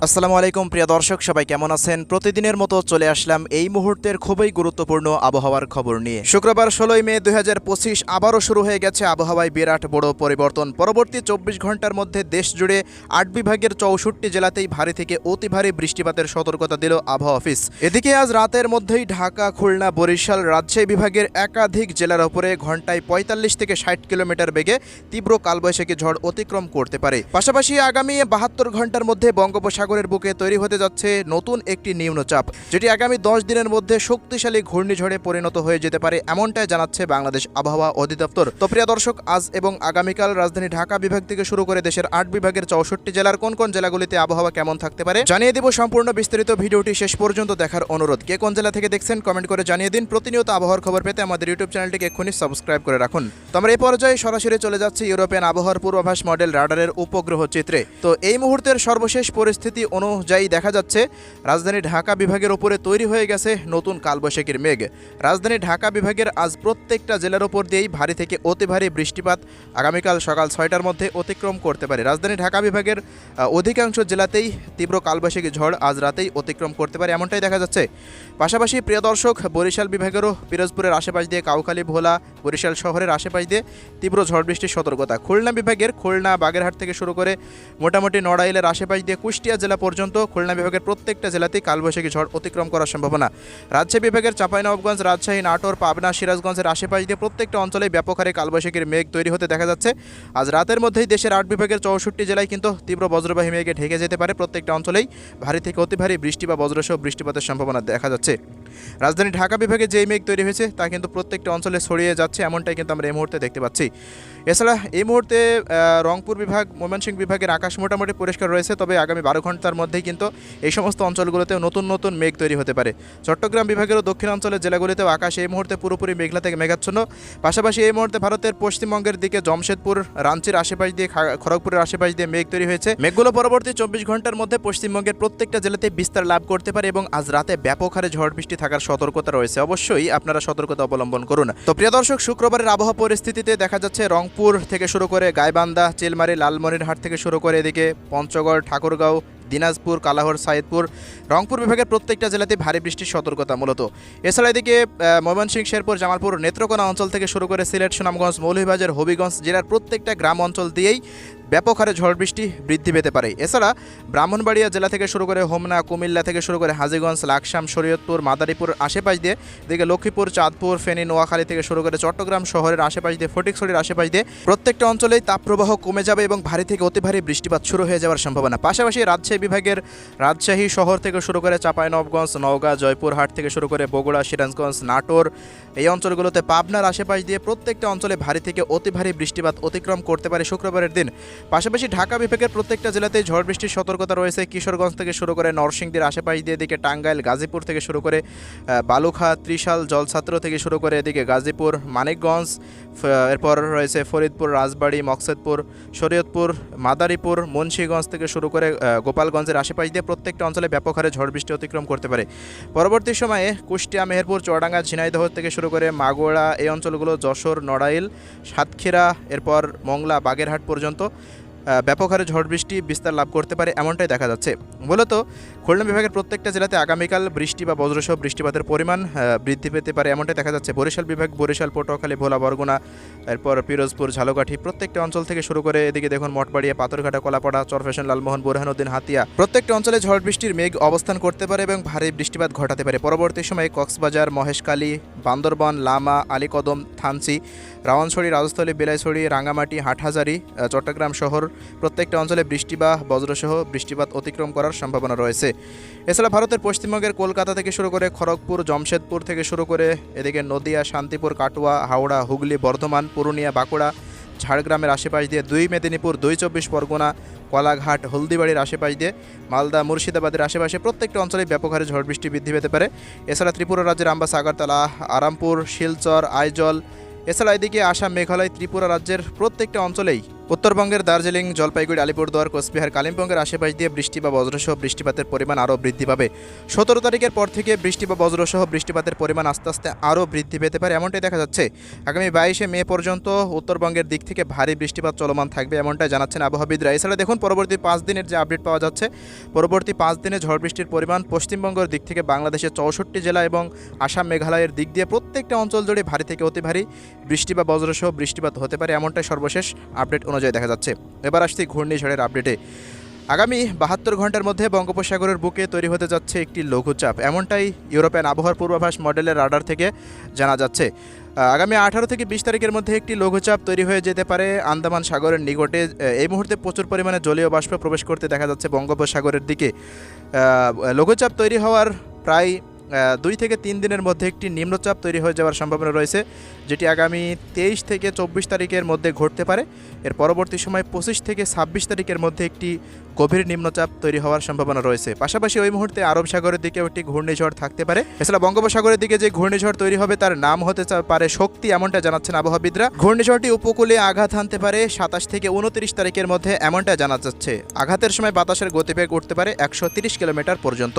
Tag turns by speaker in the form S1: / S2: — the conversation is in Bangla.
S1: আসসালামু আলাইকুম প্রিয় দর্শক, সবাই কেমন আছেন? প্রতিদিনের মতো চলে আসলাম এই মুহূর্তের খুবই গুরুত্বপূর্ণ আবহাওয়ার খবর নিয়ে। শুক্রবার 16 মে 2025 আবারও শুরু হয়ে গেছে আবহাওয়ায় বিরাট বড় পরিবর্তন। পরবর্তী 24 ঘন্টার মধ্যে দেশ জুড়ে 8 বিভাগের 64 জেলাতেই ভারী থেকে অতি ভারী বৃষ্টিপাতের সতর্কতা দিল আবহাওয়া অফিস। এদিকে আজ রাতের মধ্যেই ঢাকা, খুলনা, বরিশাল, রাজশাহী বিভাগের একাধিক জেলার উপরে ঘন্টায় 45 থেকে 60 কিলোমিটার বেগে তীব্র কালবৈশাখী ঝড় অতিক্রম করতে পারে। পাশাপাশি আগামী 72 ঘন্টার মধ্যে বঙ্গোপসাগরের বুকে তৈরি হতে যাচ্ছে নতুন একটি নিম্নচাপ, যেটি আগামী 10 দিনের মধ্যে শক্তিশালী ঘূর্ণিঝড়ে পরিণত হয়ে যেতে পারে, এমনটাই জানাচ্ছে বাংলাদেশ আবহাওয়া অধিদপ্তর। তো প্রিয় দর্শক, আজ এবং আগামীকাল রাজধানী ঢাকা বিভাগ থেকে শুরু করে দেশের 8 বিভাগের 64 জেলার কোন কোন জেলাগুলিতে আবহাওয়া কেমন থাকতে পারে জানিয়ে দেব। সম্পূর্ণ বিস্তারিত ভিডিওটি শেষ পর্যন্ত দেখার অনুরোধ। কে কোন জেলা থেকে দেখছেন কমেন্ট করে জানিয়ে দিন। প্রতিনিয়ত আবহাওয়ার খবর পেতে আমাদের ইউটিউব চ্যানেলটিকে এক্ষুনি সাবস্ক্রাইব করে রাখুন। তো আমরা এই পর্যায়ে সরাসরি চলে যাচ্ছি ইউরোপিয়ান আবহাওয়ার পূর্বাভাস মডেল রাডারের উপগ্রহ চিত্রে। তো এই মুহূর্তের সর্বশেষ পরিস্থিতি অনুযায়ী দেখা যাচ্ছে রাজধানী ঢাকা বিভাগের উপরে তৈরি হয়ে গেছে নতুন কালবৈশাখীর মেঘ। রাজধানী ঢাকা বিভাগের আজ প্রত্যেকটা জেলার উপর দিয়েই ভারী থেকে অতি ভারী বৃষ্টিপাত আগামীকাল সকাল 6টার মধ্যে অতিক্রম করতে পারে। রাজধানী ঢাকা বিভাগের অধিকাংশ জেলাতেই তীব্র কালবৈশাখী ঝড় আজ রাতেই অতিক্রম করতে পারে, এমনটাই দেখা যাচ্ছে। পাশাপাশি প্রিয় দর্শক, বরিশাল বিভাগেরও পিরোজপুরের আশেপাশ দিয়ে কাউখালী, ভোলা, বরিশাল শহরের আশেপাশ দিয়ে তীব্র ঝড় বৃষ্টির সতর্কতা। খুলনা বিভাগের খুলনা, বাগেরহাট থেকে শুরু করে মোটামুটি নড়াইলের আশেপাশ দিয়ে কুষ্টিয়া জেলা পর্যন্ত খুলনা বিভাগের প্রত্যেকটা জেলাতেই কালবৈশাখী ঝড় অতিক্রম করার সম্ভাবনা। রাজশাহী বিভাগের চাঁপাইনবাবগঞ্জ, রাজশাহী, নাটোর, পাবনা, সিরাজগঞ্জের আশেপাশ দিয়ে প্রত্যেকটা অঞ্চলে ব্যাপক হারে কালবৈশাখীর মেঘ তৈরি হতে দেখা যাচ্ছে। আজ রাতের মধ্যেই দেশের 8 বিভাগের 64 জেলায় কিন্তু তীব্র বজ্রবাহী মেঘে ঢেকে যেতে পারে। প্রত্যেকটা অঞ্চলেই ভারী থেকে অতি ভারী বৃষ্টি বা বজ্রসহ বৃষ্টিপাতের সম্ভাবনা দেখা যাচ্ছে। রাজধানী ঢাকা বিভাগে যেই মেঘ তৈরি হয়েছে তা কিন্তু প্রত্যেকটা অঞ্চলে ছড়িয়ে যাচ্ছে, এমনটাই কিন্তু আমরা এই মুহূর্তে দেখতে পাচ্ছি। এছাড়া এই মুহূর্তে রংপুর বিভাগ, ময়মনসিংহ বিভাগের আকাশ মোটামুটি পরিষ্কার রয়েছে, তবে আগামী 12 ঘন্টার মধ্যেই কিন্তু এই সমস্ত অঞ্চলগুলোতে নতুন নতুন মেঘ তৈরি হতে পারে। চট্টগ্রাম বিভাগেরও দক্ষিণাঞ্চলের জেলাগুলিতেও আকাশ এই মুহূর্তে পুরোপুরি মেঘলা থেকে মেঘাচ্ছন্ন। পাশাপাশি এই মুহূর্তে ভারতের পশ্চিমবঙ্গের দিকে জমশেদপুর, রাঞ্চির আশেপাশ দিয়ে, খড়গপুরের আশেপাশ দিয়ে মেঘ তৈরি হয়েছে। মেঘগুলো পরবর্তী 24 ঘন্টার মধ্যে পশ্চিমবঙ্গের প্রত্যেকটা জেলাতে বিস্তার লাভ করতে পারে এবং আজ রাতে ব্যাপক হারে ঝড় বৃষ্টি থাকার সতর্কতা রয়েছে। অবশ্যই আপনারা সতর্কতা অবলম্বন করুন। তো প্রিয় দর্শক, শুক্রবারের আবহাওয়া পরিস্থিতিতে দেখা যাচ্ছে রংপুর থেকে শুরু করে গাইবান্ধা, চিলমারি, লালমনিরহাট থেকে শুরু করে এদিকে পঞ্চগড়, ঠাকুরগাঁও, দিনাজপুর, কালাহর, সাইদপুর, রংপুর বিভাগের প্রত্যেকটা জেলাতে ভারী বৃষ্টির সতর্কতা মূলত। এছাড়া এদিকে ময়মনসিংহ, শেরপুর, জামালপুর, নেত্রকোনা অঞ্চল থেকে শুরু করে সিলেট, সুনামগঞ্জ, মৌলভীবাজার, হবিগঞ্জ জেলার প্রত্যেকটা গ্রাম অঞ্চল দিয়েই ব্যাপক হারে ঝড় বৃষ্টি বৃদ্ধি পেতে পারে। এছাড়া ব্রাহ্মণবাড়িয়া জেলা থেকে শুরু করে হোমনা, কুমিল্লা থেকে শুরু করে হাজীগঞ্জ, লাকসাম, শরীয়তপুর, মাদারীপুর আশেপাশ দিয়ে এদিকে লক্ষ্মীপুর, চাঁদপুর, ফেনী, নোয়াখালী থেকে শুরু করে চট্টগ্রাম শহরের আশেপাশ দিয়ে, ফটিকছড়ির আশেপাশ দিয়ে প্রত্যেকটা অঞ্চলেই তাপপ্রবাহ কমে যাবে এবং ভারী থেকে অতি ভারী বৃষ্টিপাত শুরু হয়ে যাওয়ার সম্ভাবনা। পাশাপাশি রাজশাহী বিভাগের রাজশাহী শহর থেকে শুরু করে চাঁপাইনবাবগঞ্জ, নওগাঁ, জয়পুরহাট থেকে শুরু করে বগুড়া, সিরাজগঞ্জ, নাটোর এই অঞ্চলগুলোতে, পাবনার আশেপাশ দিয়ে প্রত্যেকটা অঞ্চলে ভারী থেকে অতি ভারী বৃষ্টিপাত অতিক্রম করতে পারে শুক্রবারের দিন। পাশাপাশি ঢাকা বিভাগের প্রত্যেকটা জেলাতেই ঝড় বৃষ্টির সতর্কতা রয়েছে। কিশোরগঞ্জ থেকে শুরু করে নরসিংদীর আশেপাশ দিয়ে এদিকে টাঙ্গাইল, গাজীপুর থেকে শুরু করে বালুখা, ত্রিশাল, জলছাত্র থেকে শুরু করে এদিকে গাজীপুর, মানিকগঞ্জ, এরপর রয়েছে ফরিদপুর, রাজবাড়ী, মকসেদপুর, শরীয়তপুর, মাদারীপুর, মুন্সিগঞ্জ থেকে শুরু করে গোপালগঞ্জের আশেপাশ দিয়ে প্রত্যেকটা অঞ্চলে ব্যাপক হারে ঝড় বৃষ্টি অতিক্রম করতে পারে। পরবর্তী সময়ে কুষ্টিয়া, মেহেরপুর, চুয়াডাঙ্গা, ঝিনাইদহ থেকে শুরু করে মাগুরা এই অঞ্চলগুলো, যশোর, নড়াইল, সাতক্ষীরা, এরপর মংলা, বাগেরহাট পর্যন্ত ব্যাপক হারে ঝড় বৃষ্টি বিস্তার লাভ করতে পারে, এমনটাই দেখা যাচ্ছে। মূলত খুলনা বিভাগের প্রত্যেকটা জেলাতে আগামীকাল বৃষ্টি বা বজ্রসহ বৃষ্টিপাতের পরিমাণ বৃদ্ধি পেতে পারে, এমনটাই দেখা যাচ্ছে। বরিশাল বিভাগ, বরিশাল, পটুয়াখালী, ভোলা, বরগুনা, এরপর পিরোজপুর, ঝালকাঠি প্রত্যেকটা অঞ্চল থেকে শুরু করে এদিকে দেখুন মঠবাড়িয়া, পাথরঘাটা, কলাপাড়া, চরফ্যাশন, লালমোহন, বোরহানুদ্দিন, হাতিয়া প্রত্যেকটা অঞ্চলে ঝড় বৃষ্টির মেঘ অবস্থান করতে পারে এবং ভারী বৃষ্টিপাত ঘটাতে পারে। পরবর্তী সময়ে কক্সবাজার, মহেশখালী, বান্দরবান, লামা, আলীকদম, থানচি, রাওয়ানছড়ি, রাজস্থলী, বিলাইছড়ি, রাঙ্গামাটি, হাটহাজারী, চট্টগ্রাম শহর প্রত্যেকটা অঞ্চলে বৃষ্টি বা বজ্রসহ বৃষ্টিপাত অতিক্রম করার সম্ভাবনা রয়েছে। এছাড়া ভারতের পশ্চিমবঙ্গের কলকাতা থেকে শুরু করে খড়গপুর, জমশেদপুর থেকে শুরু করে এদিকে নদিয়া, শান্তিপুর, কাটোয়া, হাওড়া, হুগলি, বর্ধমান, পুরুলিয়া, বাঁকুড়া, ঝাড়গ্রামের আশেপাশ দিয়ে, 2 মেদিনীপুর, 2 চব্বিশ পরগনা, কলাঘাট, হলদিবাড়ির আশেপাশ দিয়ে, মালদা, মুর্শিদাবাদের আশেপাশে প্রত্যেকটা অঞ্চলে ব্যাপক হারে ঝড় বৃষ্টি বৃদ্ধি পেতে পারে। এছাড়া ত্রিপুরা রাজ্যের আমবাসা, আগরতলা, আরামপুর, শিলচর, আইজল, এছাড়া এদিকে আসাম, মেঘালয়, ত্রিপুরা রাজ্যের প্রত্যেকটা অঞ্চলেই উত্তরবঙ্গের দার্জিলিং, জলপাইগুড়ি, আলিপুরদুয়ার, কোচবিহার, কালিম্পংয়ের আশেপাশ দিয়ে বৃষ্টি বা বজ্রসহ বৃষ্টিপাতের পরিমাণ আরও বৃদ্ধি পাবে। 17 তারিখের পর থেকে বৃষ্টি বা বজ্রসহ বৃষ্টিপাতের পরিমাণ আস্তে আস্তে আরও বৃদ্ধি পেতে পারে, এমনটাই দেখা যাচ্ছে। আগামী 22শে মে পর্যন্ত উত্তরবঙ্গের দিক থেকে ভারী বৃষ্টিপাত চলমান থাকবে, এমনটাই জানাচ্ছেন আবহাওয়াবিদরা। এছাড়া দেখুন পরবর্তী 5 দিনের যে আপডেট পাওয়া যাচ্ছে, পরবর্তী 5 দিনে ঝড় বৃষ্টির পরিমাণ পশ্চিমবঙ্গের দিক থেকে বাংলাদেশের 64 জেলা এবং আসাম, মেঘালয়ের দিক দিয়ে প্রত্যেকটা অঞ্চল জুড়ে ভারী থেকে অতি ভারী বৃষ্টি বা বজ্রসহ বৃষ্টিপাত হতে পারে, এমনটাই সর্বশেষ আপডেট অনুযায়ী দেখা যাচ্ছে। এবার আসছি ঘূর্ণিঝড়ের আপডেটে। আগামী 72 ঘন্টার মধ্যে বঙ্গোপসাগরের বুকে তৈরি হতে যাচ্ছে একটি লঘুচাপ, এমনটাই ইউরোপিয়ান আবহাওয়ার পূর্বাভাস মডেলের রাডার থেকে জানা যাচ্ছে। আগামী 18 থেকে 20 তারিখের মধ্যে একটি লঘুচাপ তৈরি হয়ে যেতে পারে আন্দামান সাগরের নিকটে। এই মুহূর্তে প্রচুর পরিমাণে জলীয় বাষ্প প্রবেশ করতে দেখা যাচ্ছে বঙ্গোপসাগরের দিকে। লঘুচাপ তৈরি হওয়ার প্রায় 2 থেকে 3 দিনের মধ্যে একটি নিম্নচাপ তৈরি হয়ে যাওয়ার সম্ভাবনা রয়েছে, যেটি আগামী 23 থেকে 24 তারিখের মধ্যে ঘটতে পারে। এর পরবর্তী সময় 25 থেকে 26 তারিখের মধ্যে একটি গভীর নিম্নচাপ তৈরি হওয়ার সম্ভাবনা রয়েছে। পাশাপাশি ওই মুহূর্তে আরব সাগরের দিকেও একটি ঘূর্ণিঝড় থাকতে পারে। এছাড়া বঙ্গোপসাগরের দিকে যে ঘূর্ণিঝড় তৈরি হবে তার নাম হতে পারে শক্তি, এমনটা জানাচ্ছেন আবহাওয়াবিদরা। ঘূর্ণিঝড়টি উপকূলে আঘাত হানতে পারে 27 থেকে 29 তারিখের মধ্যে, এমনটা জানা যাচ্ছে। আঘাতের সময় বাতাসের গতিবেগ উঠতে পারে 130 কিলোমিটার পর্যন্ত।